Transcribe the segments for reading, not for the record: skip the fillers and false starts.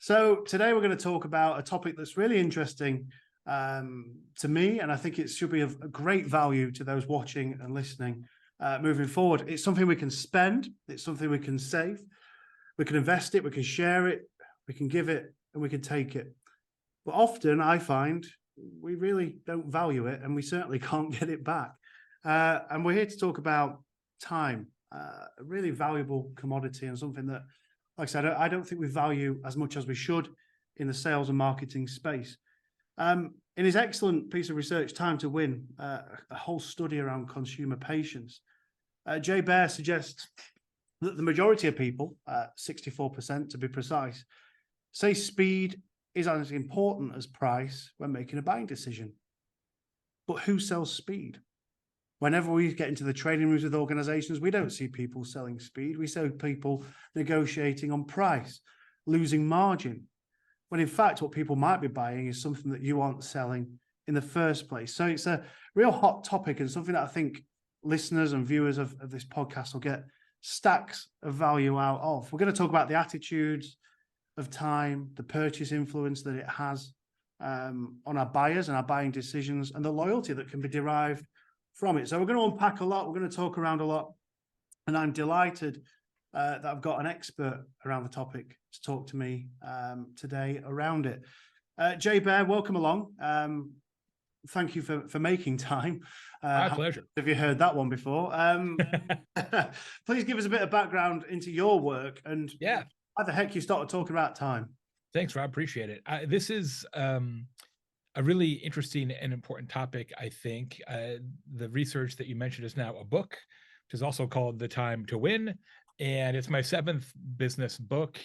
So today we're going to talk about a topic that's really interesting to me, and I think it should be of great value to those watching and listening moving forward. It's something we can spend, it's something we can save, we can invest it, we can share it, we can give it, and we can take it. But often I find we really don't value it, and we certainly can't get it back. And we're here to talk about time, a really valuable commodity and something that, like I said, I don't think we value as much as we should in the sales and marketing space. In his excellent piece of research, Time to Win, a whole study around consumer patience, Baer suggests that the majority of people, 64% to be precise, say speed is as important as price when making a buying decision. But who sells speed? Whenever we get into the trading rooms with organizations, we don't see people selling speed. We see people negotiating on price, losing margin. When in fact, what people might be buying is something that you aren't selling in the first place. So it's a real hot topic and something that I think listeners and viewers of this podcast will get stacks of value out of. We're going to talk about the attitudes of time, the purchase influence that it has on our buyers and our buying decisions, and the loyalty that can be derived from it. So we're going to unpack a lot. We're going to talk around a lot. And I'm delighted that I've got an expert around the topic to talk to me today around it. Baer, welcome along. Thank you for making time. My pleasure. Have you heard that one before? Please give us a bit of background into your work and how the heck you started talking about time. Thanks, Rob. Appreciate it. This is a really interesting and important topic, I think. The research that you mentioned is now a book, which is also called The Time to Win. And it's my 7th business book.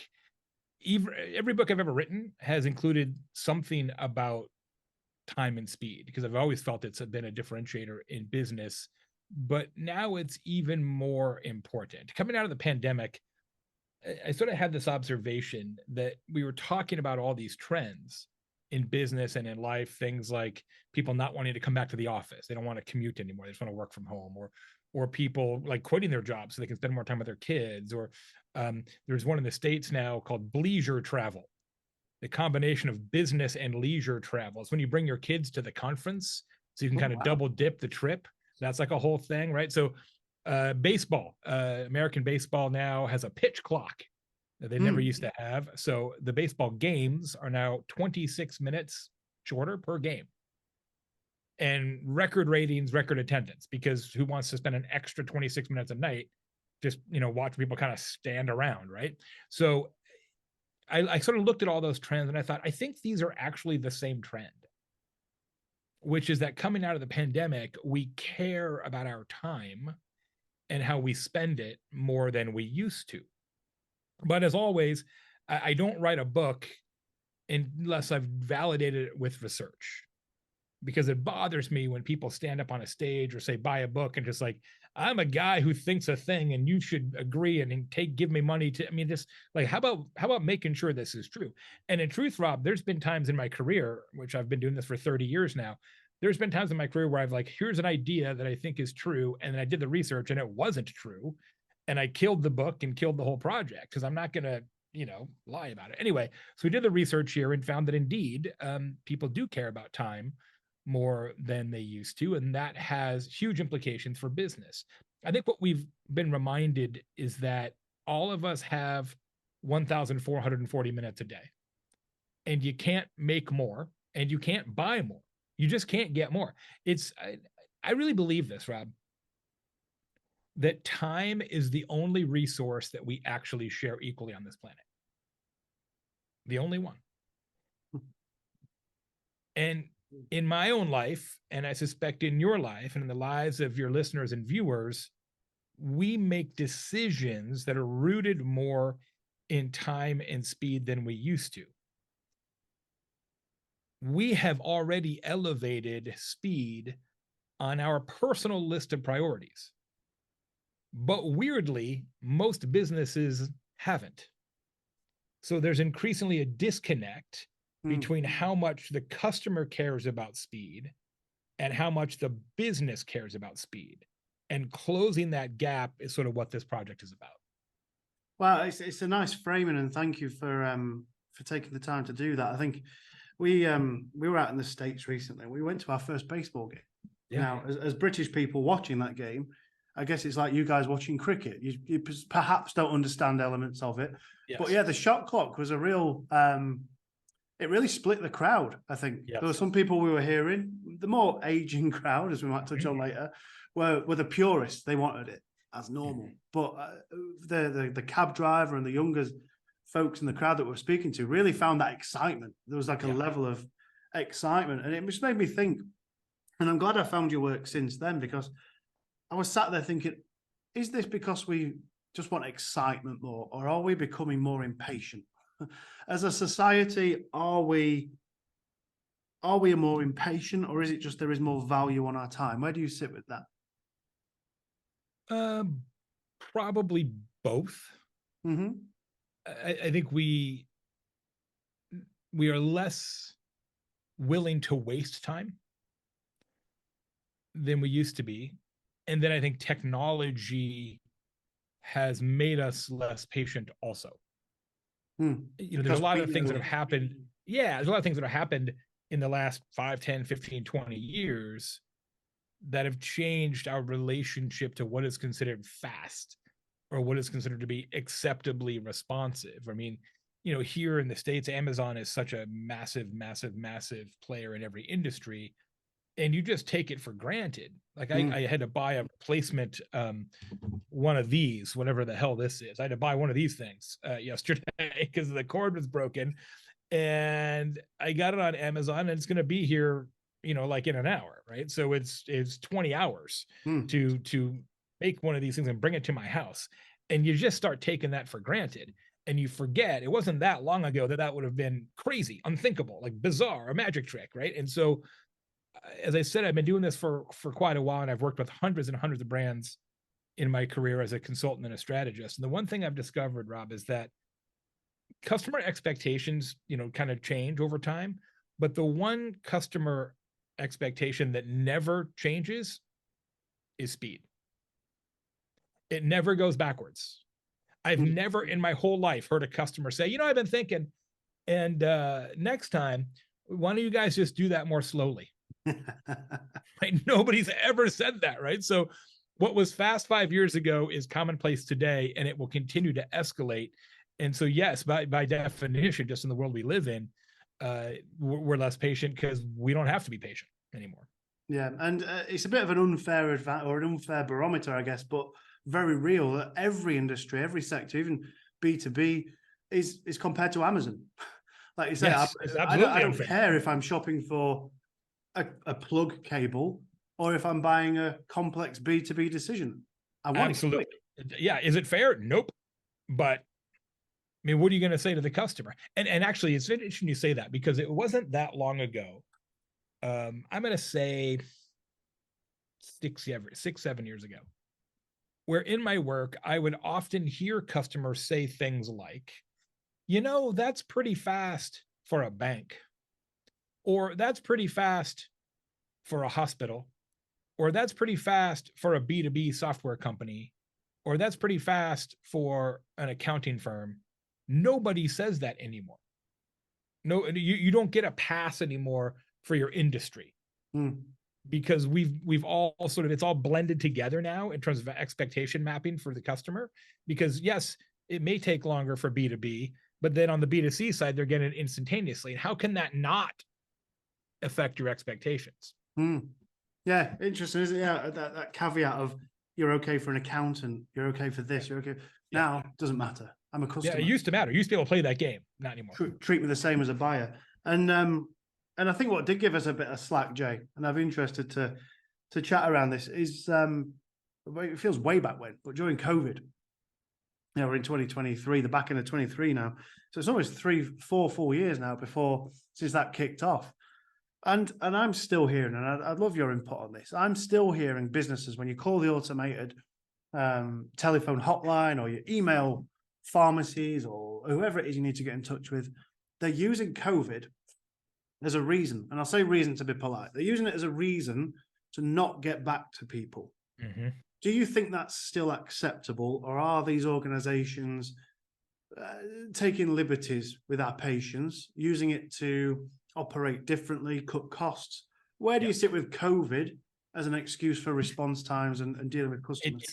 Every book I've ever written has included something about time and speed, because I've always felt it's been a differentiator in business. But now it's even more important. Coming out of the pandemic, I sort of had this observation that we were talking about all these trends in business and in life, things like people not wanting to come back to the office. They don't want to commute anymore. They just want to work from home, or people like quitting their jobs so they can spend more time with their kids. Or there's one in the States now called leisure travel. The combination of business and leisure travel is when you bring your kids to the conference, so you can kind of double dip the trip. That's like a whole thing, right? So baseball, American baseball now has a pitch clock that they never used to have. So the baseball games are now 26 minutes shorter per game. And record ratings, record attendance, because who wants to spend an extra 26 minutes a night just, watch people kind of stand around, right? So I sort of looked at all those trends and I thought, I think these are actually the same trend, which is that coming out of the pandemic, we care about our time and how we spend it more than we used to. But as always, I don't write a book unless I've validated it with research, because it bothers me when people stand up on a stage or say, buy a book, and just like, I'm a guy who thinks a thing and you should agree and give me money to, just like, how about making sure this is true? And in truth, Rob, there's been times in my career, which I've been doing this for 30 years now, there's been times in my career where I've like, here's an idea that I think is true. And then I did the research and it wasn't true. And I killed the book and killed the whole project, because I'm not going to, lie about it. Anyway, so we did the research here and found that indeed, people do care about time more than they used to. And that has huge implications for business. I think what we've been reminded is that all of us have 1,440 minutes a day. And you can't make more and you can't buy more. You just can't get more. I really believe this, Rob, that time is the only resource that we actually share equally on this planet. The only one. And in my own life, and I suspect in your life and in the lives of your listeners and viewers, we make decisions that are rooted more in time and speed than we used to. We have already elevated speed on our personal list of priorities. But weirdly, most businesses haven't. So there's increasingly a disconnect between how much the customer cares about speed and how much the business cares about speed. And closing that gap is sort of what this project is about. Well, it's a nice framing, and thank you for for taking the time to do that. I think we were out in the States recently. We went to our first baseball game. Yeah. Now, as British people watching that game, I guess it's like you guys watching cricket. You perhaps don't understand elements of it, but yeah, the shot clock was a real. It really split the crowd. I think there were some people we were hearing, the more aging crowd, as we might touch on later, were the purists. They wanted it as normal, but the cab driver and the younger folks in the crowd that we're speaking to really found that excitement. There was like a level of excitement, and it just made me think. And I'm glad I found your work since then, because I was sat there thinking, is this because we just want excitement more, or are we becoming more impatient? As a society, are we more impatient, or is it just there is more value on our time? Where do you sit with that? Probably both. Mm-hmm. I think we are less willing to waste time than we used to be. And then I think technology has made us less patient also. There's a lot of things that have happened. Yeah, there's a lot of things that have happened in the last 5, 10, 15, 20 years that have changed our relationship to what is considered fast or what is considered to be acceptably responsive. I mean, here in the States, Amazon is such a massive, massive, massive player in every industry, and you just take it for granted. Like I had to buy a replacement, one of these, whatever the hell this is. I had to buy one of these things yesterday because the cord was broken, and I got it on Amazon, and it's going to be here, like in an hour, right? So it's 20 hours to make one of these things and bring it to my house. And you just start taking that for granted, and you forget it wasn't that long ago that would have been crazy, unthinkable, like bizarre, a magic trick, right? And so, as I said, I've been doing this for quite a while, and I've worked with hundreds and hundreds of brands in my career as a consultant and a strategist. And the one thing I've discovered, Rob, is that customer expectations, kind of change over time, but the one customer expectation that never changes is speed. It never goes backwards. I've never in my whole life heard a customer say, I've been thinking, and next time, why don't you guys just do that more slowly? Right? Nobody's ever said that, right? So what was fast 5 years ago is commonplace today, and it will continue to escalate. And so, yes, by definition, just in the world we live in, we're less patient because we don't have to be patient anymore. Yeah, and it's a bit of an unfair or an unfair barometer, I guess, but very real that every industry, every sector, even B2B, is compared to Amazon. Like you say, yes, I don't care if I'm shopping for a plug cable or if I'm buying a complex B2B decision. I want absolutely. Yeah, is it fair? Nope. But I mean, what are you going to say to the customer? And actually, it's interesting you say that, because it wasn't that long ago. I'm going to say 6-7 years ago, where in my work, I would often hear customers say things like, that's pretty fast for a bank, or that's pretty fast for a hospital, or that's pretty fast for a B2B software company, or that's pretty fast for an accounting firm. Nobody says that anymore. No, you don't get a pass anymore for your industry, because we've all sort of, it's all blended together now in terms of expectation mapping for the customer. Because yes, it may take longer for B2B, but then on the B2C side, they're getting it instantaneously. And how can that not affect your expectations? Yeah, interesting, isn't it? Yeah, that caveat of you're okay for an accountant, you're okay for this, you're okay. Now, it doesn't matter. I'm a customer. Yeah, it used to matter. You used to be able to play that game, not anymore. Treat me the same as a buyer. And I think what did give us a bit of slack, Jay, and I'm interested to chat around this, is it feels way back when, but during COVID, we're in 2023, the back end of 23 now. So it's almost 4 years now since that kicked off. And I'm still hearing, and I'd love your input on this. I'm still hearing businesses, when you call the automated telephone hotline or you email pharmacies or whoever it is you need to get in touch with, they're using COVID as a reason. And I'll say reason to be polite. They're using it as a reason to not get back to people. Do you think that's still acceptable, or are these organizations taking liberties with our patients, using it to operate differently, cut costs. Where do you sit with COVID as an excuse for response times and dealing with customers?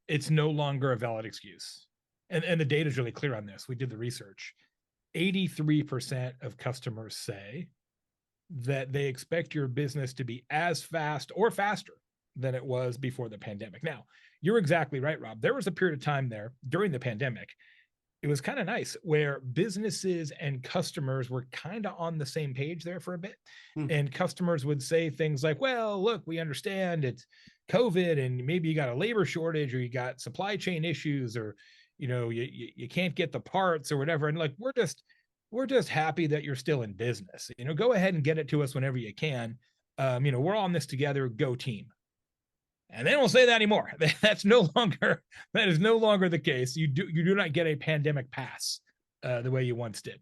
It's no longer a valid excuse. And the data is really clear on this. We did the research. 83% of customers say that they expect your business to be as fast or faster than it was before the pandemic. Now, you're exactly right, Rob. There was a period of time there during the pandemic. It was kind of nice where businesses and customers were kind of on the same page there for a bit. And customers would say things like, well, look, we understand it's COVID and maybe you got a labor shortage or you got supply chain issues or, you can't get the parts or whatever. And like, we're just happy that you're still in business. Go ahead and get it to us whenever you can. We're all in this together. Go team. And they don't say that anymore. That is no longer the case. You do not get a pandemic pass the way you once did.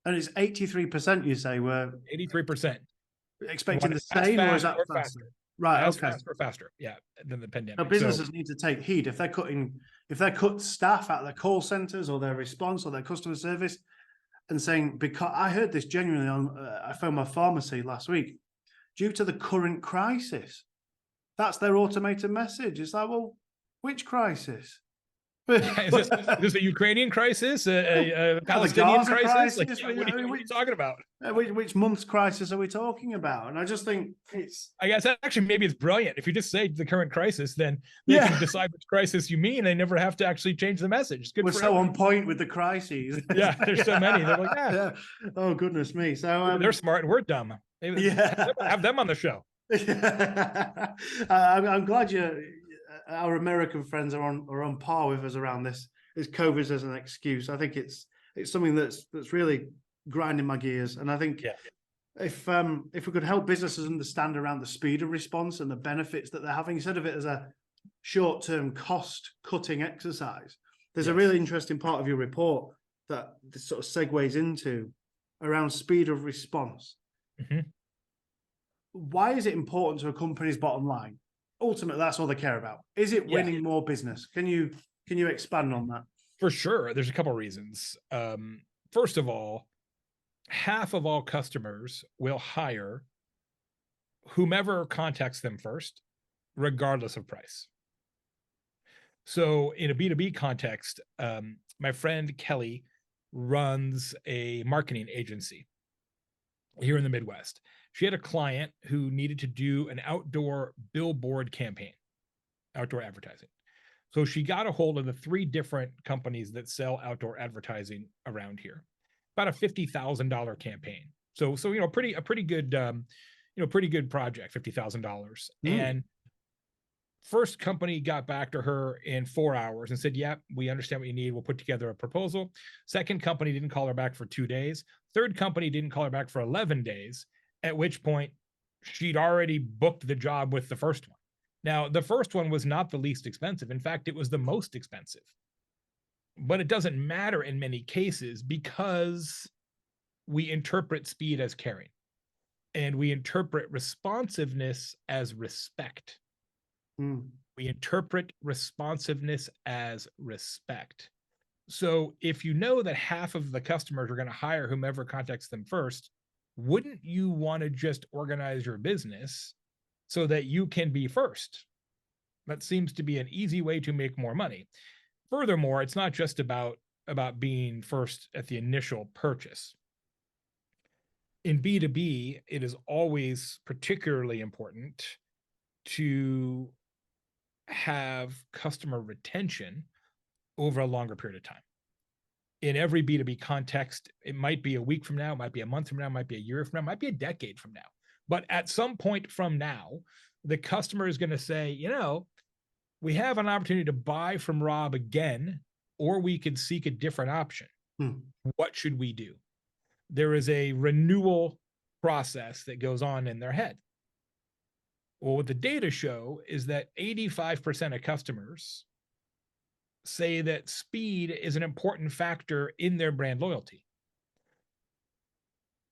And it's 83%, you say, were 83% expecting the same, or is that faster? Right, as okay. faster, yeah, than the pandemic. Now, businesses need to take heed. If they're cut staff out of their call centers or their response or their customer service and saying, because I heard this genuinely I phoned my pharmacy last week, due to the current crisis. That's their automated message. It's like, well, which crisis? Is this a Ukrainian crisis? A Palestinian crisis? Like, what are you talking about? Which month's crisis are we talking about? And I just think I guess actually maybe it's brilliant. If you just say the current crisis, then they can decide which crisis you mean. They never have to actually change the message. It's good. We're so on point with the crises. Yeah, there's so many. They're like, oh goodness me. So they're smart and we're dumb. Have them on the show. I'm glad our American friends are on par with us around this COVID as an excuse. I think it's something that's really grinding my gears. And I think if we could help businesses understand around the speed of response and the benefits that they're having, instead of it as a short-term cost-cutting exercise, there's a really interesting part of your report that this sort of segues into around speed of response. Why is it important to a company's bottom line? Ultimately, that's all they care about. Is it winning more business? Can you expand on that? For sure. There's a couple of reasons. First of all, half of all customers will hire whomever contacts them first, regardless of price. So in a B2B context, my friend Kelly runs a marketing agency here in the Midwest. She had a client who needed to do an outdoor billboard campaign, outdoor advertising. So she got a hold of the 3 different companies that sell outdoor advertising around here. About a $50,000 campaign. So a pretty good project, $50,000. And first company got back to her in 4 hours and said, "Yep, we understand what you need. We'll put together a proposal." Second company didn't call her back for 2 days. Third company didn't call her back for 11 days, at which point she'd already booked the job with the first one. Now, the first one was not the least expensive. In fact, it was the most expensive. But it doesn't matter in many cases because we interpret speed as caring and we interpret responsiveness as respect. We interpret responsiveness as respect. So if you know that half of the customers are going to hire whomever contacts them first, wouldn't you want to just organize your business so that you can be first? That seems to be an easy way to make more money. Furthermore, it's not just about being first at the initial purchase. In B2B, it is always particularly important to have customer retention over a longer period of time. In every B2B context, it might be a week from now, it might be a month from now, it might be a year from now, it might be a decade from now. But at some point from now, the customer is going to say, we have an opportunity to buy from Rob again, or we could seek a different option. What should we do? There is a renewal process that goes on in their head. Well, what the data show is that 85% of customers say that speed is an important factor in their brand loyalty.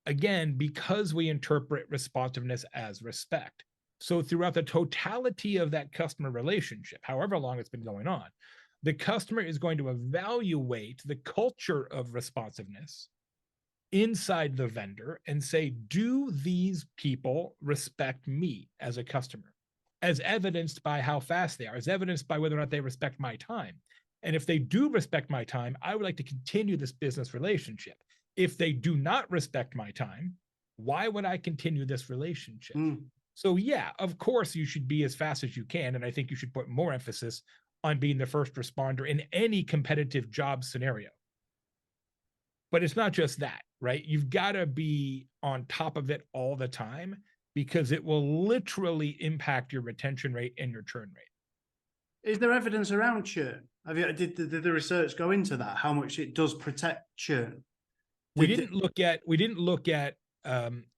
Again, because we interpret responsiveness as respect. So throughout the totality of that customer relationship, however long it's been going on, the customer is going to evaluate the culture of responsiveness inside the vendor and say, do these people respect me as a customer? As evidenced by how fast they are, as evidenced by whether or not they respect my time. And if they do respect my time, I would like to continue this business relationship. If they do not respect my time, why would I continue this relationship? So yeah, of course you should be as fast as you can. And I think you should put more emphasis on being the first responder in any competitive job scenario. But it's not just that, right? You've got to be on top of it all the time, because it will literally impact your retention rate and your churn rate. Is there evidence around churn? Did the research go into that? How much it does protect churn? We didn't look at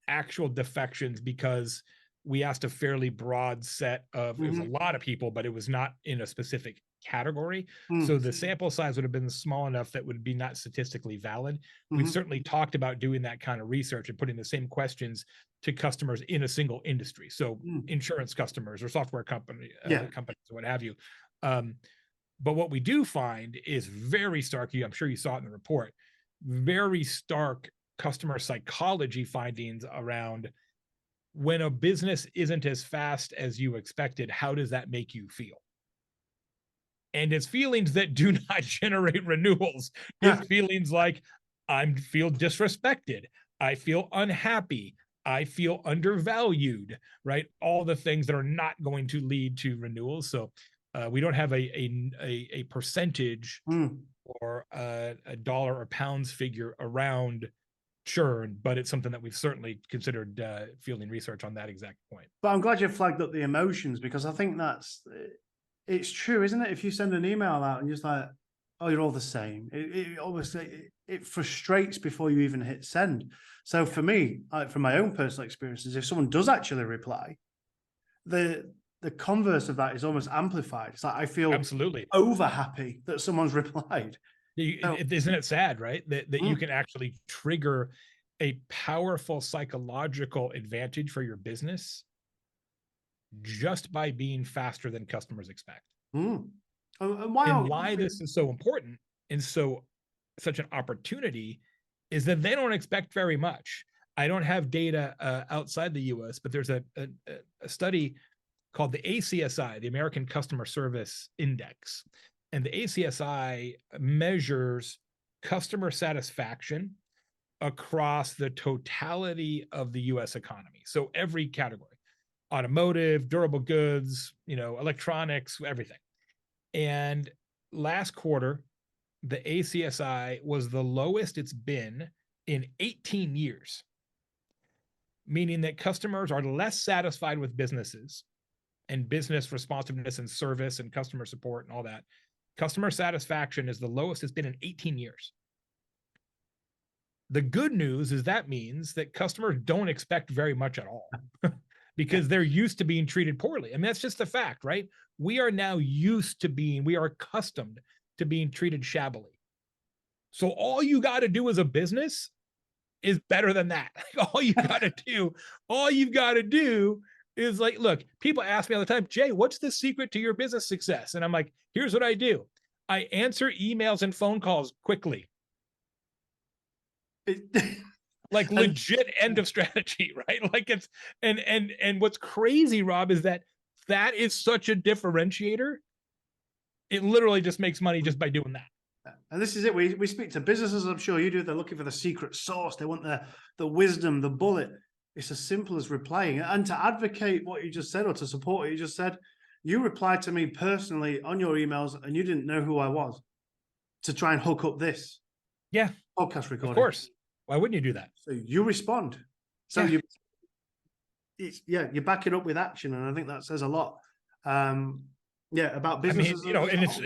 actual defections, because we asked a fairly broad set of, it was a lot of people, but it was not in a specific category. So the sample size would have been small enough that would be not statistically valid. We've certainly talked about doing that kind of research and putting the same questions to customers in a single industry. So insurance customers or software companies, what have you. But what we do find is very stark. I'm sure you saw it in the report, very stark customer psychology findings around when a business isn't as fast as you expected, how does that make you feel? And it's feelings that do not generate renewals. It's feelings like, I feel disrespected, I feel unhappy, I feel undervalued, right? All the things that are not going to lead to renewals. So we don't have a percentage or a dollar or pounds figure around churn, but it's something that we've certainly considered fielding research on that exact point. But I'm glad you flagged up the emotions, because I think it's true, isn't it? If you send an email out and you're just like, oh, you're all the same, it frustrates before you even hit send. So for me, from my own personal experiences, if someone does actually reply, the converse of that is almost amplified. It's like, I feel absolutely over happy that someone's replied. Isn't it sad, right? That you can actually trigger a powerful psychological advantage for your business just by being faster than customers expect. And why this is so important and such an opportunity is that they don't expect very much. I don't have data outside the US, but there's a study called the ACSI, the American Customer Service Index. And the ACSI measures customer satisfaction across the totality of the US economy. So every category, automotive, durable goods, electronics, everything. And last quarter, the ACSI was the lowest it's been in 18 years, meaning that customers are less satisfied with businesses and business responsiveness and service and customer support and all that. Customer satisfaction is the lowest it's been in 18 years. The good news is that means that customers don't expect very much at all because they're used to being treated poorly. I mean, that's just a fact, right? We are now we are accustomed to being treated shabbily. So all you got to do as a business is better than that. All you've got to do is like, look, people ask me all the time, Jay, what's the secret to your business success? And I'm like, here's what I do. I answer emails and phone calls quickly. Like legit end of strategy, right? Like it's, and what's crazy, Rob, is that is such a differentiator. It literally just makes money just by doing that. And this is it. We speak to businesses, I'm sure you do. They're looking for the secret sauce. They want the wisdom, the bullet. It's as simple as replying. And to advocate what you just said, or to support what you just said, you replied to me personally on your emails and you didn't know who I was to try and hook up this podcast recording. Of course. Why wouldn't you do that? So you respond. So you back it up with action. And I think that says a lot. About businesses. I mean, and it's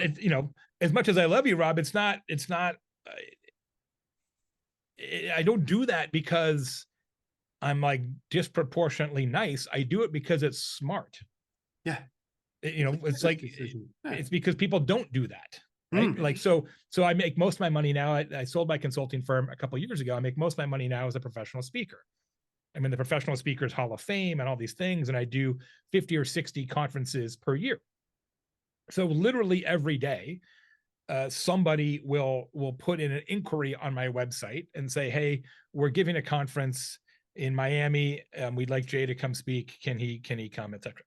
as much as I love you, Rob, it's not, I don't do that because I'm like disproportionately nice. I do it because it's smart. Yeah. It's like, it's because people don't do that. Right. Like, so I make most of my money now. I sold my consulting firm a couple of years ago. I make most of my money now as a professional speaker. I'm in the Professional Speakers Hall of Fame and all these things. And I do 50 or 60 conferences per year. So literally every day somebody will put in an inquiry on my website and say, hey, we're giving a conference in Miami. We'd like Jay to come speak. Can he come, etc.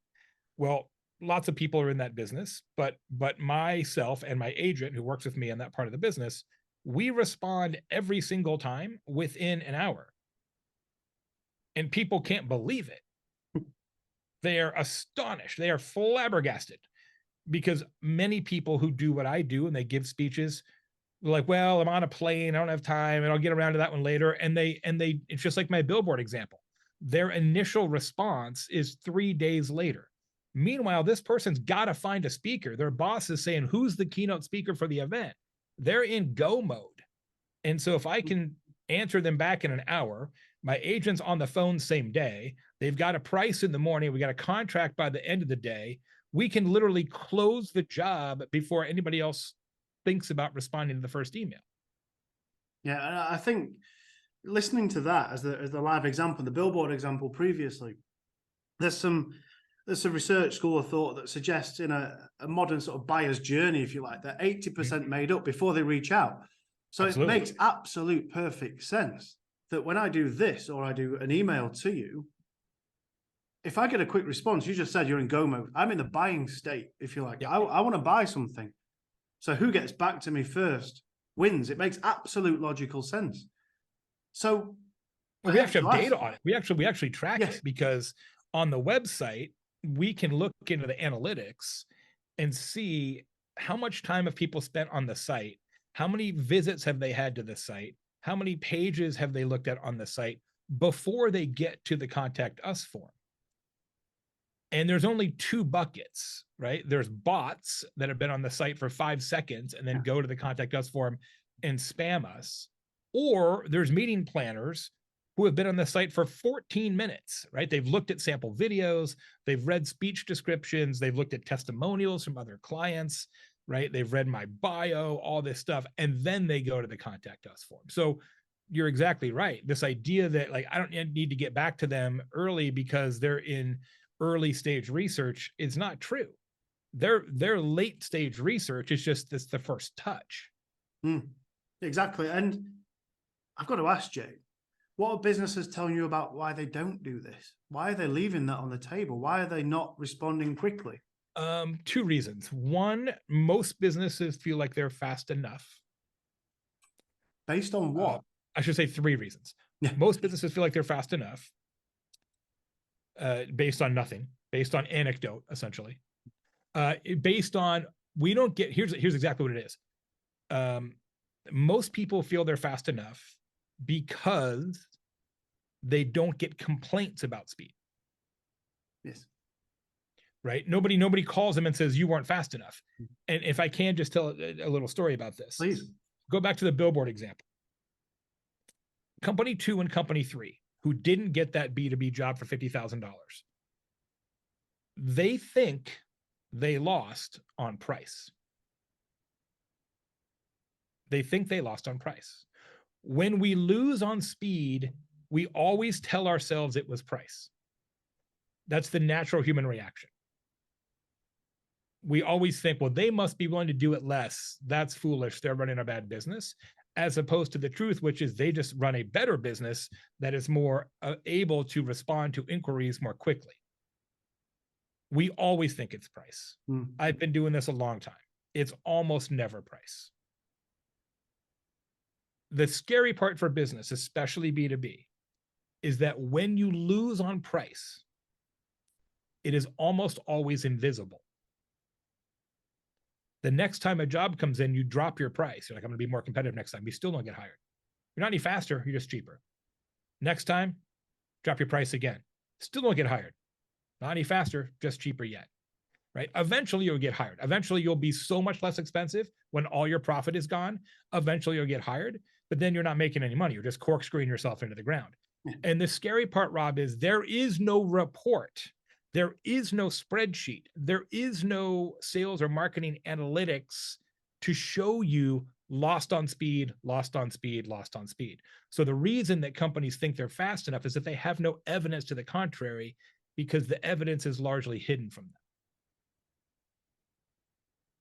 Well, lots of people are in that business, but myself and my agent who works with me on that part of the business, we respond every single time within an hour. And people can't believe it. They are astonished. They are flabbergasted, because many people who do what I do and they give speeches, they're like, well, I'm on a plane, I don't have time, and I'll get around to that one later. And they it's just like my billboard example. Their initial response is 3 days later. Meanwhile, this person's got to find a speaker. Their boss is saying, who's the keynote speaker for the event? They're in go mode. And so if I can answer them back in an hour, my agent's on the phone same day, they've got a price in the morning, we got a contract by the end of the day, we can literally close the job before anybody else thinks about responding to the first email. Yeah, and I think listening to that as the live example, the billboard example previously, there's a research school of thought that suggests in a modern sort of buyer's journey, if you like, that 80% made up before they reach out. So Absolutely. It makes absolute perfect sense that when I do this or I do an email to you, if I get a quick response, you just said you're in go mode. I'm in the buying state, if you like. Yeah. I want to buy something. So who gets back to me first wins. It makes absolute logical sense. So we actually have data on it. We actually track it, because on the website, we can look into the analytics and see how much time have people spent on the site, how many visits have they had to the site, how many pages have they looked at on the site before they get to the contact us form. And there's only 2 buckets, right? There's bots that have been on the site for 5 seconds and then go to the contact us form and spam us. Or there's meeting planners who have been on the site for 14 minutes, right? They've looked at sample videos, they've read speech descriptions, they've looked at testimonials from other clients, right? They've read my bio, all this stuff, and then they go to the contact us form. So you're exactly right. This idea that like, I don't need to get back to them early because they're in early stage research is not true. Their late stage research is just the first touch. Exactly. And I've got to ask Jay, what are businesses telling you about why they don't do this? Why are they leaving that on the table? Why are they not responding quickly? 2 reasons. One, most businesses feel like they're fast enough. Based on what? I should say 3 reasons. Yeah. Most businesses feel like they're fast enough. Based on nothing, based on anecdote, essentially. Based on, we don't get, here's exactly what it is. Most people feel they're fast enough because they don't get complaints about speed. Yes. Right? Nobody calls them and says, you weren't fast enough. And if I can just tell a little story about this. Please. Go back to the billboard example. Company 2 and company 3, who didn't get that B2B job for $50,000. They think they lost on price. They think they lost on price. When we lose on speed, we always tell ourselves it was price. That's the natural human reaction. We always think, well, they must be willing to do it less. That's foolish. They're running a bad business. As opposed to the truth, which is they just run a better business that is more able to respond to inquiries more quickly. We always think it's price. I've been doing this a long time. It's almost never price. The scary part for business, especially B2B, is that when you lose on price, it is almost always invisible. The next time a job comes in, you drop your price. You're like, I'm going to be more competitive next time. You still don't get hired. You're not any faster. You're just cheaper. Next time, drop your price again. Still don't get hired. Not any faster, just cheaper yet. Right? Eventually, you'll get hired. Eventually, you'll be so much less expensive when all your profit is gone. Eventually, you'll get hired, but then you're not making any money. You're just corkscrewing yourself into the ground. And the scary part, Rob, is there is no report. There is no spreadsheet. There is no sales or marketing analytics to show you lost on speed, lost on speed, lost on speed. So the reason that companies think they're fast enough is that they have no evidence to the contrary, because the evidence is largely hidden from them.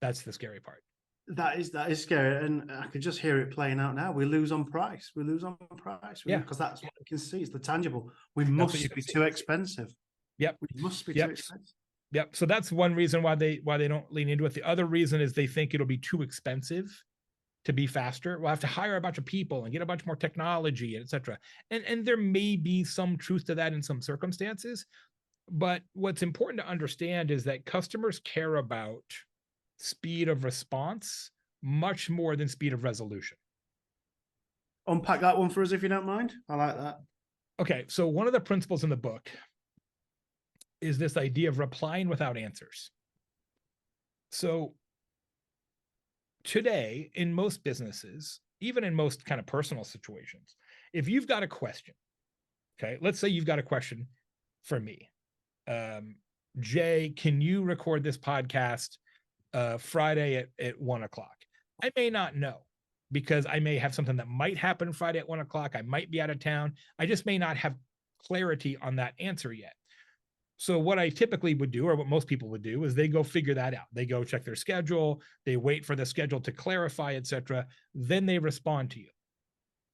That's the scary part. That is scary, and I can just hear it playing out now. We lose on price. We lose on price. Yeah. Because that's what we can see. It's the tangible. We That's what you must can be see. too expensive. Yep. We must be too Yep. expensive. Yep. So that's one reason why they don't lean into it. The other reason is they think it'll be too expensive to be faster. We'll have to hire a bunch of people and get a bunch more technology, et cetera. And there may be some truth to that in some circumstances. But what's important to understand is that customers care about speed of response much more than speed of resolution. Unpack that one for us if you don't mind. I like that. Okay, so one of the principles in the book is this idea of replying without answers. So today, in most businesses, even in most kind of personal situations, if you've got a question, okay, let's say you've got a question for me. Jay, can you record this podcast Friday at 1:00? I may not know because I may have something that might happen Friday at 1:00. I might be out of town. I just may not have clarity on that answer yet. So what I typically would do, or what most people would do, is they go figure that out. They go check their schedule, they wait for the schedule to clarify, etc. Then they respond to you.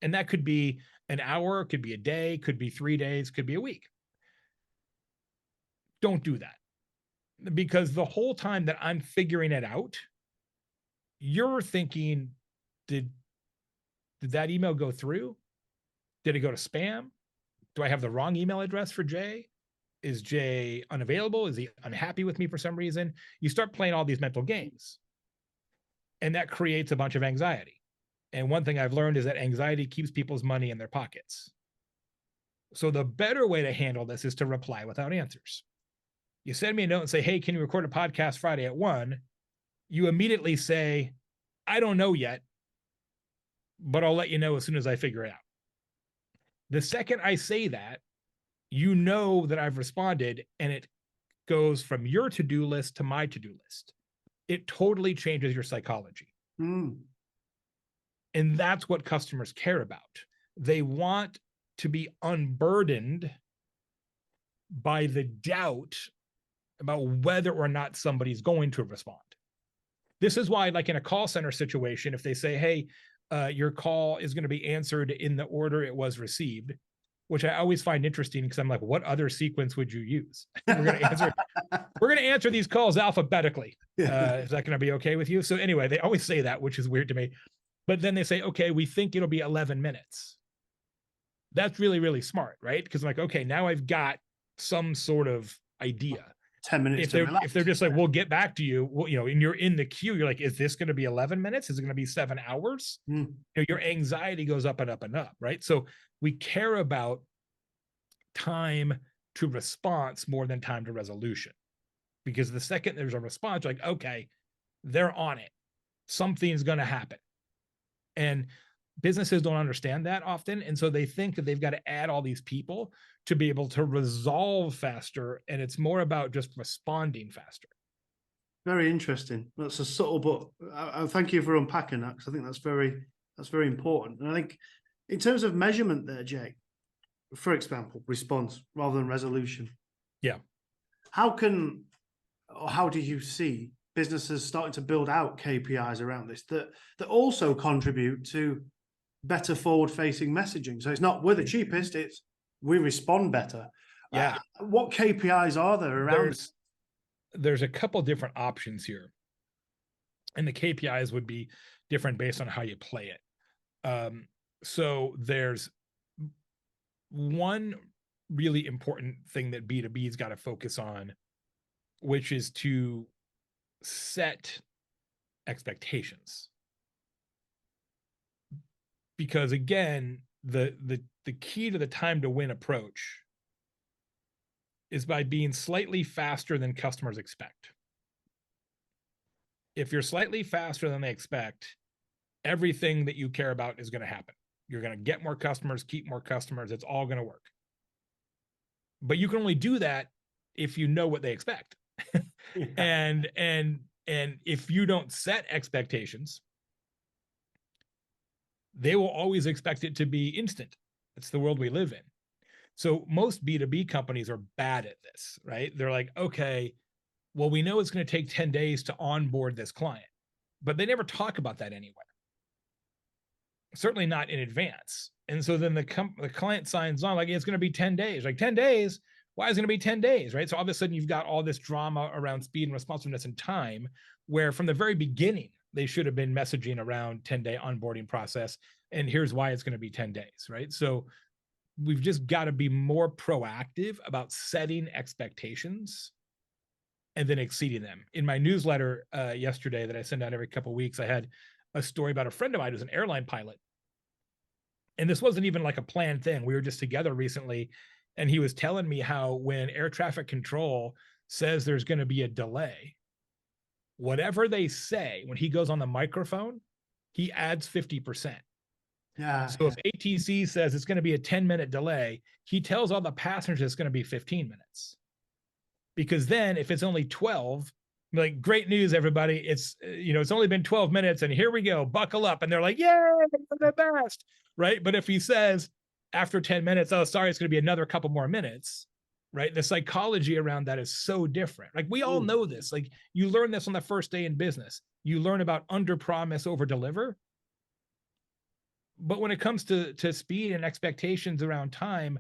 And that could be an hour, could be a day, could be 3 days, could be a week. Don't do that. Because the whole time that I'm figuring it out, you're thinking, did that email go through? Did it go to spam? Do I have the wrong email address for Jay? Is Jay unavailable? Is he unhappy with me for some reason? You start playing all these mental games. And that creates a bunch of anxiety. And one thing I've learned is that anxiety keeps people's money in their pockets. So the better way to handle this is to reply without answers. You send me a note and say, hey, can you record a podcast Friday at 1:00? You immediately say, I don't know yet, but I'll let you know as soon as I figure it out. The second I say that, you know that I've responded, and it goes from your to-do list to my to-do list. It totally changes your psychology. Mm. And that's what customers care about. They want to be unburdened by the doubt about whether or not somebody's going to respond. This is why, like in a call center situation, if they say, hey, your call is going to be answered in the order it was received, which I always find interesting because I'm like, what other sequence would you use? We're going to answer these calls alphabetically. Is that going to be okay with you? So anyway, they always say that, which is weird to me. But then they say, okay, we think it'll be 11 minutes. That's really, really smart, right? Because I'm like, okay, now I've got some sort of idea. 10 minutes if they're just like, we'll get back to you, well, and you're in the queue, you're like, is this going to be 11 minutes? Is it going to be 7 hours? Your anxiety goes up and up and up, right? So we care about time to response more than time to resolution, because the second there's a response, like, okay, they're on it, something's going to happen. And businesses don't understand that often, and so they think that they've got to add all these people to be able to resolve faster, and it's more about just responding faster. Very interesting. That's a subtle, but I thank you for unpacking that, because I think that's very important. And I think in terms of measurement there, Jay, for example, response rather than resolution. Yeah. How do you see businesses starting to build out KPIs around this that also contribute to better forward-facing messaging? So it's not we're the cheapest, it's we respond better. Yeah. What KPIs are there around? There's a couple different options here, and the KPIs would be different based on how you play it. So there's one really important thing that B2B's got to focus on, which is to set expectations. Because again, the key to the time to win approach is by being slightly faster than customers expect. If you're slightly faster than they expect, everything that you care about is going to happen. You're going to get more customers, keep more customers. It's all going to work. But you can only do that if you know what they expect. Yeah. And if you don't set expectations, they will always expect it to be instant. It's the world we live in. So most B2B companies are bad at this, right? They're like, okay, well, we know it's going to take 10 days to onboard this client. but they never talk about that anywhere. Certainly not in advance. And so then the client signs on like it's going to be 10 days. Like 10 days? Why is it going to be 10 days, right? So all of a sudden you've got all this drama around speed and responsiveness and time, where from the very beginning, they should have been messaging around 10-day onboarding process. And here's why it's going to be 10 days, right? So we've just got to be more proactive about setting expectations and then exceeding them. In my newsletter yesterday that I send out every couple of weeks, I had a story about a friend of mine who's an airline pilot. And this wasn't even like a planned thing. We were just together recently, and he was telling me how when air traffic control says there's going to be a delay, whatever they say, when he goes on the microphone, he adds 50%. Yeah. So if ATC says it's going to be a 10-minute delay, he tells all the passengers it's going to be 15 minutes. Because then if it's only 12, like, great news, everybody. It's, it's only been 12 minutes and here we go, buckle up. And they're like, yay, we're the best, right? But if he says after 10 minutes, oh, sorry, it's going to be another couple more minutes, right? The psychology around that is so different. Like, we all know this. Like, you learn this on the first day in business. You learn about under promise, over deliver. But when it comes to speed and expectations around time,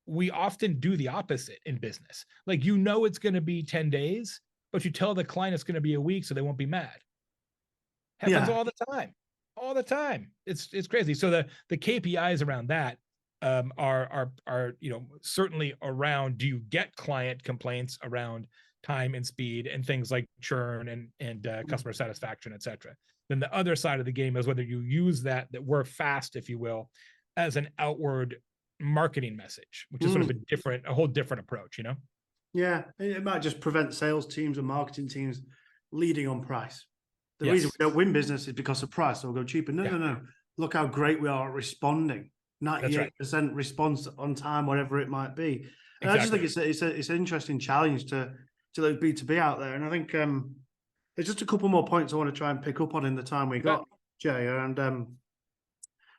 we often do the opposite in business. Like, it's going to be 10 days, but you tell the client it's going to be a week so they won't be mad. Happens all the time. It's crazy. So the KPIs around that are certainly around, do you get client complaints around time and speed and things like churn and customer satisfaction, et cetera. Then the other side of the game is whether you use that we're fast, if you will, as an outward marketing message, which is sort of a whole different approach, Yeah, it might just prevent sales teams and marketing teams leading on price. The reason we don't win business is because of price. So we'll go cheaper. No. Look how great we are at responding. 98% response on time, whatever it might be. And I just think it's an interesting challenge to those B2B out there. And I think there's just a couple more points I want to try and pick up on in the time we got, Jay. And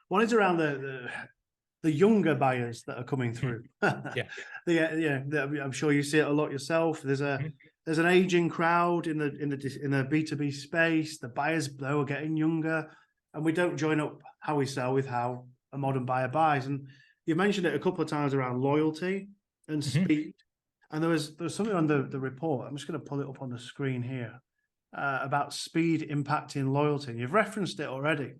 one is around the younger buyers that are coming through. I'm sure you see it a lot yourself. There's an aging crowd in the B2B space. The buyers, though, are getting younger, and we don't join up how we sell with how a modern buyer buys. And you mentioned it a couple of times around loyalty and speed. And there was something on the report. I'm just going to pull it up on the screen here about speed impacting loyalty. And you've referenced it already.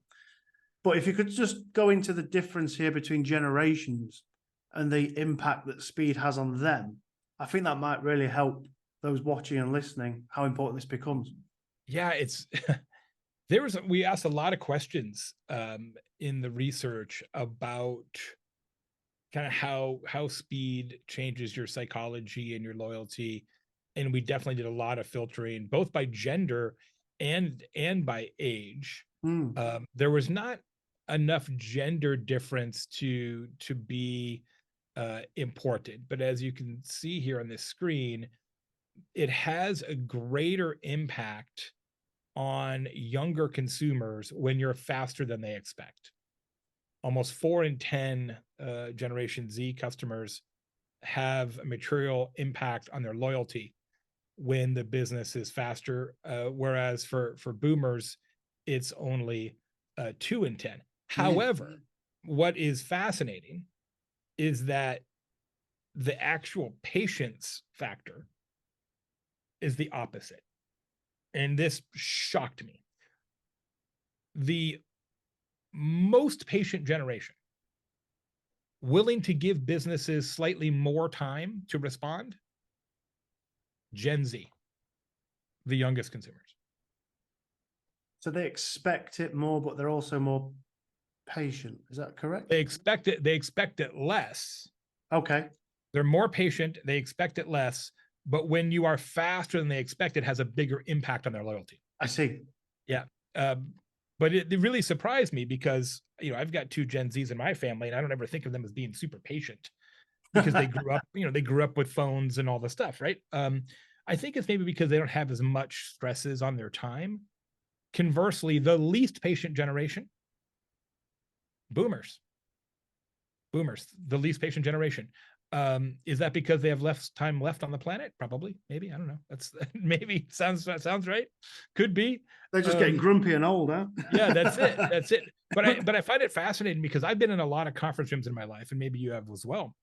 But if you could just go into the difference here between generations and the impact that speed has on them, I think that might really help those watching and listening how important this becomes. Yeah, we asked a lot of questions in the research about kind of how speed changes your psychology and your loyalty. And we definitely did a lot of filtering, both by gender and by age. There was not enough gender difference to be important, but as you can see here on this screen, it has a greater impact on younger consumers when you're faster than they expect. Almost 4 in 10 Generation Z customers have a material impact on their loyalty when the business is faster, whereas for boomers, it's only 2 in 10. However, what is fascinating is that the actual patience factor is the opposite. And this shocked me. The most patient generation willing to give businesses slightly more time to respond, Gen Z, the youngest consumers. So they expect it more, but they're also more patient. Is that correct? They expect it less. Okay. They're more patient. They expect it less. But when you are faster than they expect, it has a bigger impact on their loyalty. I see. Yeah. But it really surprised me because, I've got 2 Gen Zs in my family, and I don't ever think of them as being super patient because they grew up with phones and all the stuff, right? I think it's maybe because they don't have as much stresses on their time. Conversely, the least patient generation, boomers, the least patient generation. Is that because they have less time left on the planet? Probably, maybe. I don't know. That's maybe sounds right. Could be. They're just getting grumpy and old, huh? Yeah, that's it. That's it. But I find it fascinating because I've been in a lot of conference rooms in my life, and maybe you have as well,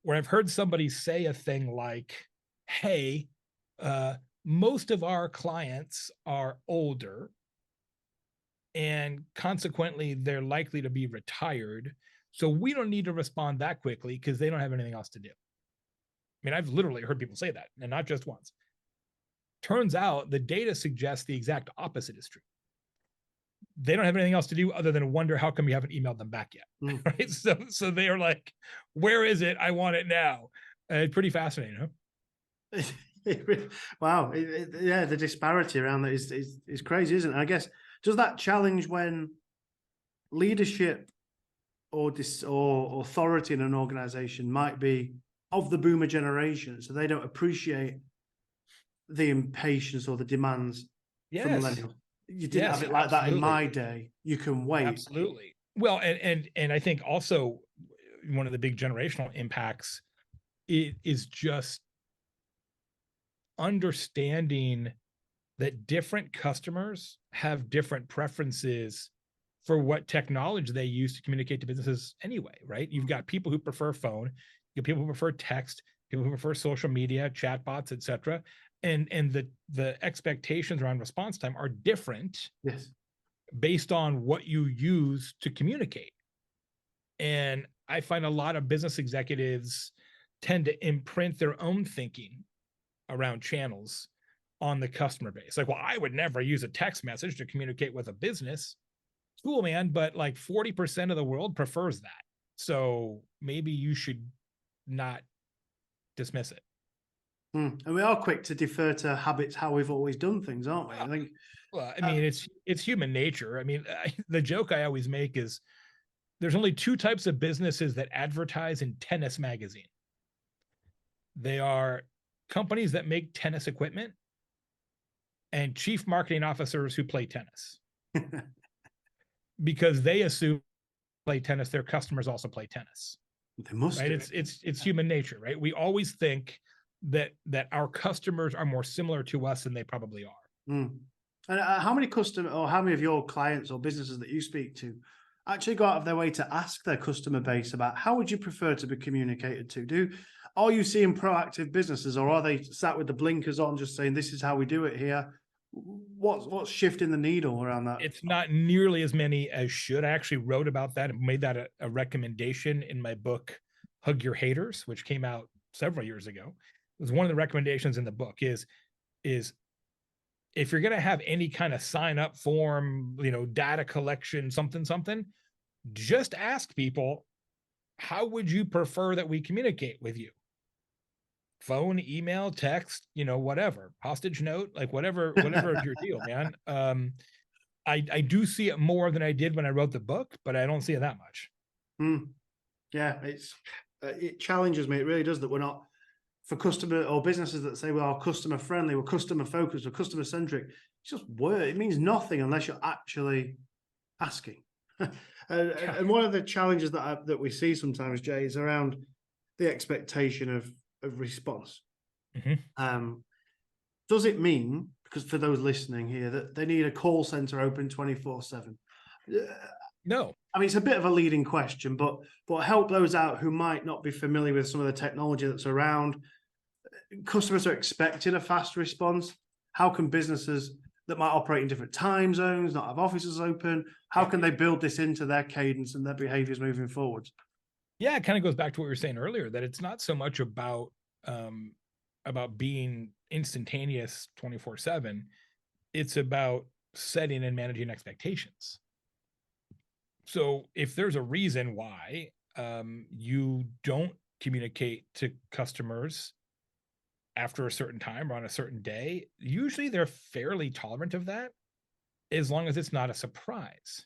where I've heard somebody say a thing like, "Hey, uh, most of our clients are older, and consequently, they're likely to be retired. So we don't need to respond that quickly because they don't have anything else to do." I mean, I've literally heard people say that, and not just once. Turns out the data suggests the exact opposite is true. They don't have anything else to do other than wonder how come you haven't emailed them back yet. Mm. Right? So they are like, where is it? I want it now. Pretty fascinating, huh? Wow. Yeah, the disparity around that is crazy, isn't it? I guess, does that challenge when leadership or authority in an organization might be of the boomer generation, so they don't appreciate the impatience or the demands from Yes. millennials? You didn't have Yes, it like that in absolutely. my day. You can wait. Absolutely. Well, and I think also one of the big generational impacts is just understanding that different customers have different preferences for what technology they use to communicate to businesses anyway, right? You've got people who prefer phone, you have people who prefer text, people who prefer social media, chatbots, etc. And the expectations around response time are different Yes. based on what you use to communicate. And I find a lot of business executives tend to imprint their own thinking around channels on the customer base. Like, well, I would never use a text message to communicate with a business. Cool, man, but like 40% of the world prefers that. So maybe you should not dismiss it. And we are quick to defer to habits, how we've always done things, aren't we? I think. Well, I mean, it's human nature. I mean, the joke I always make is there's only two types of businesses that advertise in tennis magazine. They are companies that make tennis equipment and chief marketing officers who play tennis. Because they assume play tennis, their customers also play tennis. They must. Right? It's human nature, right? We always think that our customers are more similar to us than they probably are. And how many how many of your clients or businesses that you speak to actually go out of their way to ask their customer base about how would you prefer to be communicated to? Are you seeing proactive businesses, or are they sat with the blinkers on, just saying this is how we do it here? What's shifting the needle around that? It's not nearly as many as should. I actually wrote about that and made that a recommendation in my book, Hug Your Haters, which came out several years ago. It was one of the recommendations in the book is if you're going to have any kind of sign up form, data collection, something, just ask people, how would you prefer that we communicate with you? Phone, email, text, whatever, hostage note, like whatever is your deal, man. I do see it more than I did when I wrote the book, but I don't see it that much. Yeah, it challenges me. It really does, that we're not, for customer or businesses that say, well, customer friendly, we're customer focused, we're customer centric. It's just word. It means nothing unless you're actually asking. And one of the challenges that we see sometimes, Jay, is around the expectation of response. Does it mean, because for those listening here, that they need a call center open 24/7? No. I mean, it's a bit of a leading question, but help those out who might not be familiar with some of the technology that's around. Customers are expecting a fast response. How can businesses that might operate in different time zones, not have offices open, how can they build this into their cadence and their behaviors moving forward? Yeah, it kind of goes back to what we were saying earlier, that it's not so much about being instantaneous 24/7. It's about setting and managing expectations. So if there's a reason why you don't communicate to customers after a certain time or on a certain day, usually they're fairly tolerant of that, as long as it's not a surprise.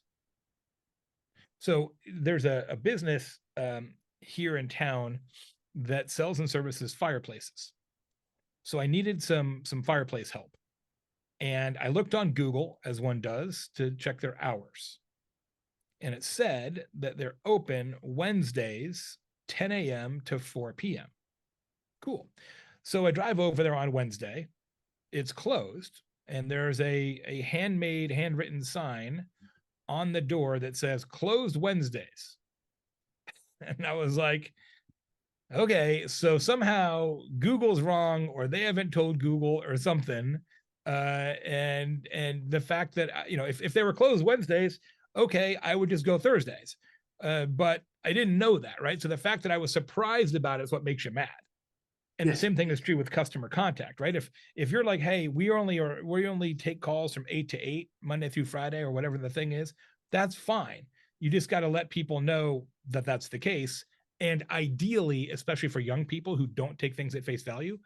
So there's a business here in town that sells and services fireplaces. So I needed some fireplace help. And I looked on Google, as one does, to check their hours. And it said that they're open Wednesdays 10 a.m. to 4 p.m. Cool. So I drive over there on Wednesday. It's closed, and there's a handmade, handwritten sign on the door that says closed Wednesdays. And I was like, okay, so somehow Google's wrong, or they haven't told Google or something. And the fact that if they were closed Wednesdays, okay, I would just go Thursdays. But I didn't know that, right? So the fact that I was surprised about it is what makes you mad. And the same thing is true with customer contact, right? If you're like, hey, we only take calls from 8 to 8 Monday through Friday, or whatever the thing is, that's fine. You just got to let people know that that's the case. And ideally, especially for young people who don't take things at face value,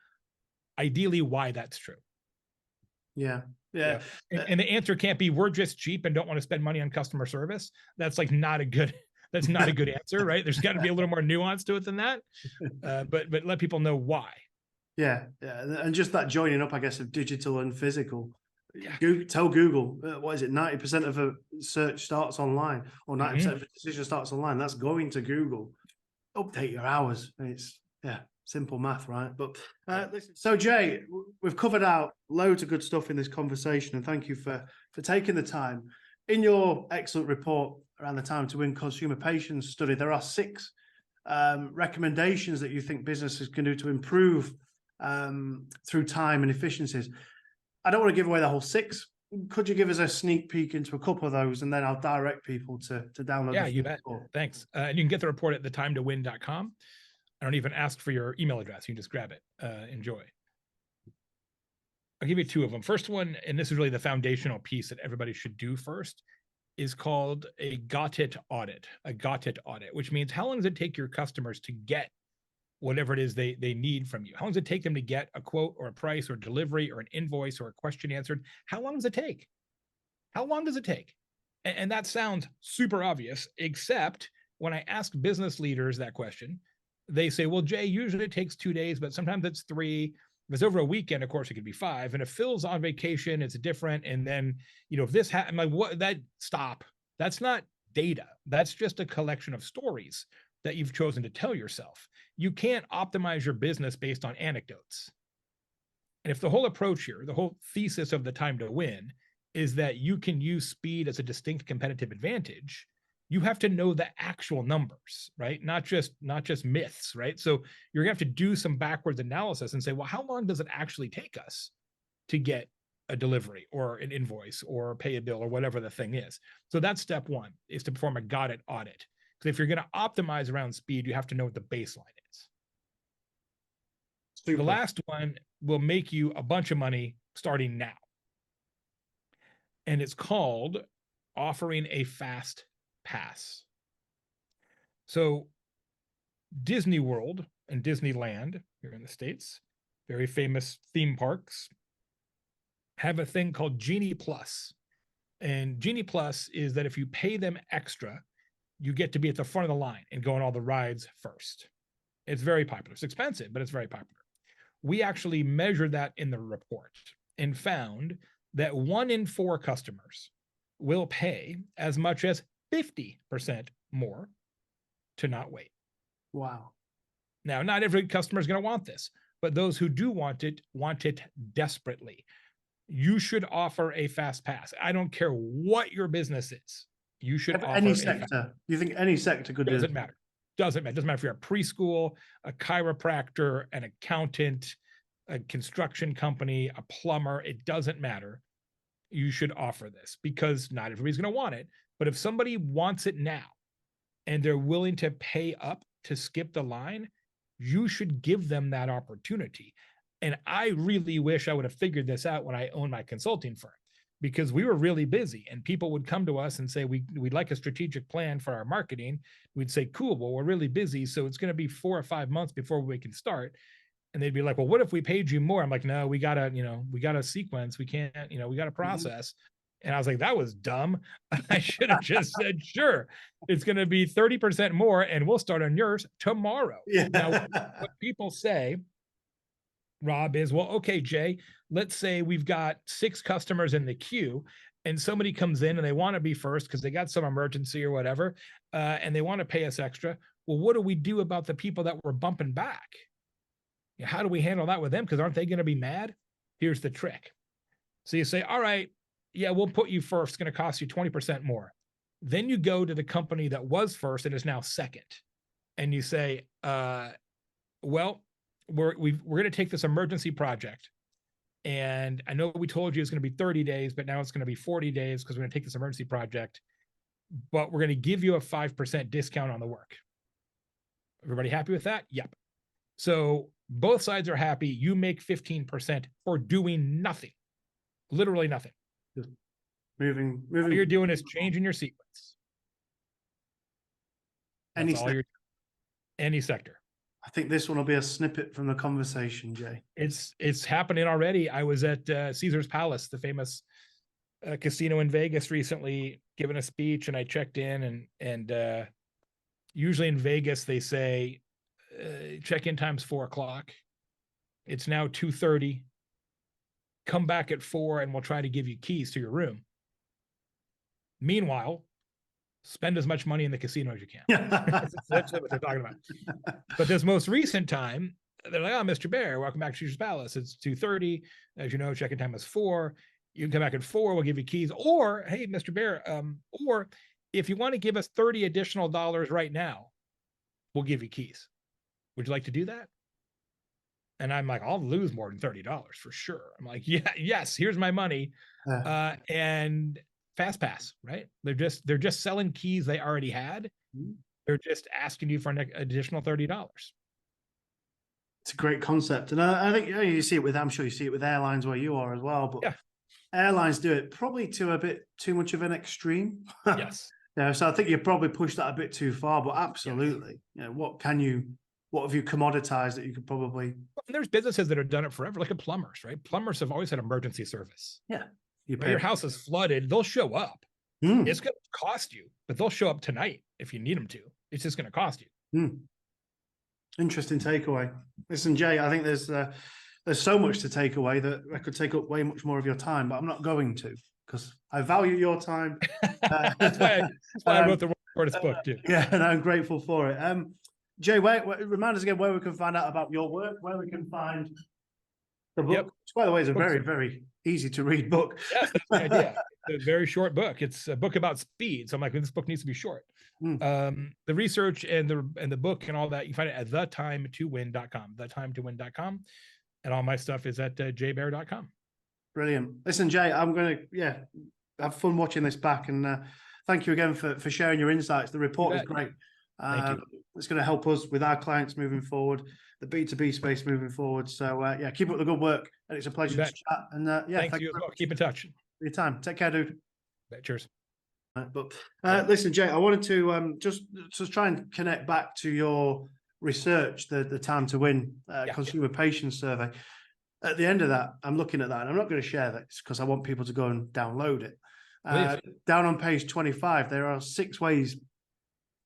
ideally why that's true. Yeah. And the answer can't be we're just cheap and don't want to spend money on customer service. That's like not a good answer, right? There's got to be a little more nuance to it than that. But let people know why. Yeah. And just that joining up, I guess, of digital and physical. Yeah. Tell Google, what is it? 90% of a search starts online, or 90% of a decision starts online. That's going to Google. Update your hours. It's simple math, right? But listen, so Jay, we've covered out loads of good stuff in this conversation, and thank you for taking the time. In your excellent report around the Time to Win consumer patience study, there are 6 recommendations that you think businesses can do to improve through time and efficiencies. I don't want to give away the whole 6. Could you give us a sneak peek into a couple of those, and then I'll direct people to download? Yeah, you bet. Thanks. And you can get the report at theTimeToWin.com. I don't even ask for your email address. You can just grab it. Enjoy. I'll give you 2 of them. First one, and this is really the foundational piece that everybody should do first, is called a got it audit. A got it audit, which means how long does it take your customers to get whatever it is they need from you? How long does it take them to get a quote or a price or delivery or an invoice or a question answered? How long does it take? How long does it take? And that sounds super obvious, except when I ask business leaders that question, they say, well, Jay, usually it takes 2 days, but sometimes it's 3. If it's over a weekend, of course, it could be 5. And if Phil's on vacation, it's different. And then, if this I'm like, what? Stop. That's not data. That's just a collection of stories that you've chosen to tell yourself. You can't optimize your business based on anecdotes. And if the whole approach here, the whole thesis of the Time to Win is that you can use speed as a distinct competitive advantage, you have to know the actual numbers, right? Not just myths, right? So you're gonna have to do some backwards analysis and say, well, how long does it actually take us to get a delivery or an invoice or pay a bill or whatever the thing is? So that's step 1, is to perform a got it audit. Because if you're gonna optimize around speed, you have to know what the baseline is. Super. The last one will make you a bunch of money starting now. And it's called offering a fast pass. So Disney World and Disneyland here in the States, very famous theme parks, have a thing called Genie Plus. And Genie Plus is that if you pay them extra, you get to be at the front of the line and go on all the rides first. It's very popular. It's expensive, but it's very popular. We actually measured that in the report and found that 1 in 4 customers will pay as much as 50% more to not wait. Wow. Now, not every customer is going to want this, but those who do want it desperately. You should offer a fast pass. I don't care what your business is. You should offer any sector. You think any sector could do it? Doesn't matter. Doesn't matter. Doesn't matter if you're a preschool, a chiropractor, an accountant, a construction company, a plumber. It doesn't matter. You should offer this because not everybody's going to want it. But if somebody wants it now and they're willing to pay up to skip the line, you should give them that opportunity. And I really wish I would have figured this out when I owned my consulting firm, because we were really busy and people would come to us and say, we'd like a strategic plan for our marketing. We'd say, cool, well, we're really busy, so it's going to be 4 or 5 months before we can start. And they'd be like, well, what if we paid you more? I'm like, no, we gotta sequence. We can't, we gotta process. And I was like, that was dumb. I should have just said, sure, it's going to be 30% more and we'll start on yours tomorrow. Yeah. Now, what people say, Rob, is, well, okay, Jay, let's say we've got 6 customers in the queue and somebody comes in and they want to be first because they got some emergency or whatever, and they want to pay us extra. well, what do we do about the people that we're bumping back? How do we handle that with them? Because aren't they going to be mad? Here's the trick. So you say, all right, yeah, we'll put you first. It's going to cost you 20% more. Then you go to the company that was first and is now second. And you say, well, we're going to take this emergency project. And I know we told you it's going to be 30 days, but now it's going to be 40 days because we're going to take this emergency project. But we're going to give you a 5% discount on the work. Everybody happy with that? Yep. So both sides are happy. You make 15% for doing nothing, literally nothing. Just moving. All you're doing is changing your sequence. Any That's all you're doing. Any sector. I think this one will be a snippet from the conversation, Jay. It's happening already. I was at Caesar's Palace, the famous casino in Vegas, recently, giving a speech, and I checked in, and usually in Vegas they say check-in time's 4:00. It's now 2:30. Come back at 4 and we'll try to give you keys to your room. Meanwhile, spend as much money in the casino as you can. That's essentially what they're talking about. But this most recent time, they're like, oh, Mr. Baer, welcome back to Caesar's Palace. It's 2:30. As you know, check-in time is 4. You can come back at 4. We'll give you keys. Or, hey, Mr. Baer, or if you want to give us $30 additional right now, we'll give you keys. Would you like to do that? And I'm like, I'll lose more than $30 for sure. I'm like, yeah, yes, here's my money. And fast pass, right? They're just selling keys they already had. They're just asking you for an additional $30. It's a great concept. And I think you see it with, I'm sure you see it with airlines where you are as well, but yeah, airlines do it probably to a bit too much of an extreme. Yes. Yeah, so I think you probably pushed that a bit too far, but absolutely. Yes. What have you commoditized that you could probably... There's businesses that have done it forever, like plumbers, right? Plumbers have always had emergency service. Yeah. Your house is flooded, they'll show up. It's going to cost you, but they'll show up tonight if you need them to. It's just going to cost you. Interesting takeaway. Listen, Jay, I think there's so much to take away that I could take up way much more of your time, but I'm not going to, because I value your time. That's why I wrote the shortest book too. Yeah, and I'm grateful for it. Jay, remind us again where we can find out about your work, where we can find the book. Which, by the way, is a very, very easy to read book. Yes, that's the idea. It's a very short book. It's a book about speed. So I'm like, this book needs to be short. The research and the book and all that, you find it at thetimetowin.com, thetimetowin.com. And all my stuff is at jbaer.com. Brilliant. Listen, Jay, I'm going to, have fun watching this back. And thank you again for sharing your insights. The report is great. Thank you. It's going to help us with our clients moving forward, the B2B space moving forward. So, keep up the good work. And it's a pleasure to chat. And thank you as well. Keep in touch. For your time. Take care, dude. Cheers. Listen, Jay, I wanted to just try and connect back to your research, the Time to Win consumer patience survey. At the end of that, I'm looking at that, and I'm not going to share that because I want people to go and download it. Down on page 25, there are 6 ways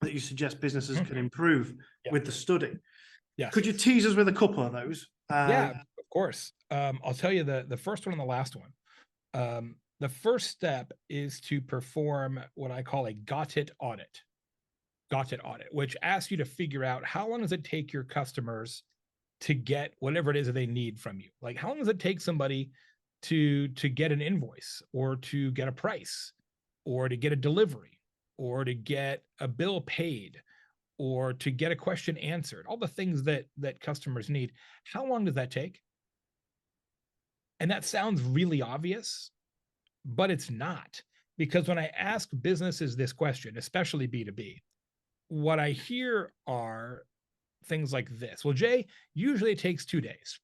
that you suggest businesses can improve with the study. Yes. Could you tease us with a couple of those? Of course. I'll tell you the first one and the last one. The first step is to perform what I call a got it audit. Got it audit, which asks you to figure out how long does it take your customers to get whatever it is that they need from you. Like, how long does it take somebody to get an invoice, or to get a price, or to get a delivery, or to get a bill paid, or to get a question answered, all the things that customers need. How long does that take? And that sounds really obvious, but it's not, because when I ask businesses this question, especially B2B, what I hear are things like this. Well, Jay, usually it takes 2 days.